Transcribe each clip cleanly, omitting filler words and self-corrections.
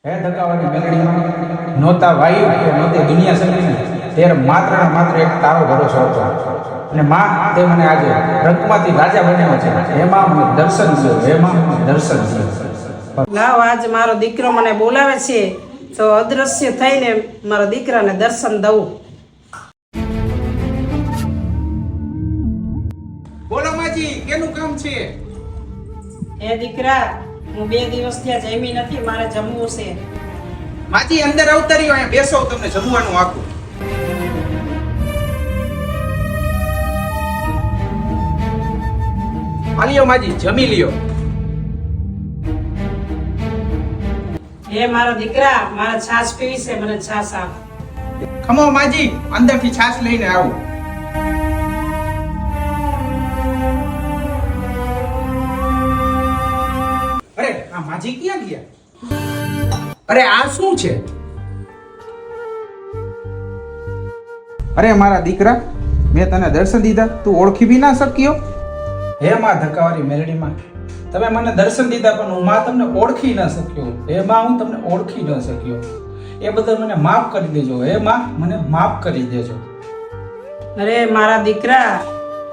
હે ધકાવાની મેલડીમાં નહોતા વાયુ કે નહોતી દુનિયા સજીને ત્યારે માત્ર ને માત્ર એક તારો ભરોસો હતો અને માં તે મને આજે રંગમાંથી રાજા બનાવ્યો છે. એમાં મને દર્શન થયું, એમાં મને દર્શન થયું. લાવ આજ મારો દીકરો મને બોલાવે છે તો અદ્રશ્ય થઈને મારા દીકરાને દર્શન દઉં. બોલો માજી, કેનું કામ છે? હે દીકરા, હું 2 દિવસ ત્યાં જમી નથી, મારે જમવું છે. માજી અંદર આવતા રહ્યો, અહીંયા બેસો, તમને જમવાનું આપું. આલિયો માજી, જમી લ્યો. હે મારા દીકરા, મારે છાશ પીવી છે, મને છાશ આપ. ખમો માજી, અંદરથી છાશ લઈને આવું. અરે આ માજી ક્યાં ગયા? અરે આ શું છે? અરે મારા દીકરા, મેં તને દર્શન દીધા, તું ઓળખી બી ના શક્યો? હે માં ધકાવારી મેલડીમાં, તમે મને દર્શન દીધા પણ હું માં તમને ઓળખી ન શક્યો. હે માં, હું તમને ઓળખી ન શક્યો. એ બદલ મને માફ કરી દેજો. હે માં, મને માફ કરી દેજો. અરે મારા દીકરા,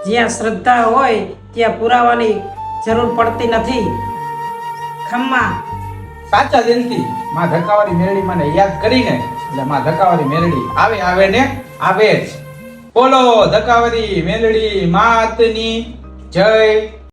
જ્યાં શ્રદ્ધા હોય ત્યાં પુરાવાની જરૂર પડતી નથી. ખમ્મા સાચા દિલથી માં ધકાવારી મેલડી મને યાદ કરીને એટલે માં ધકાવારી મેલડી આવે ને આવે જ. બોલો ધકાવારી મેલડી માતની જય.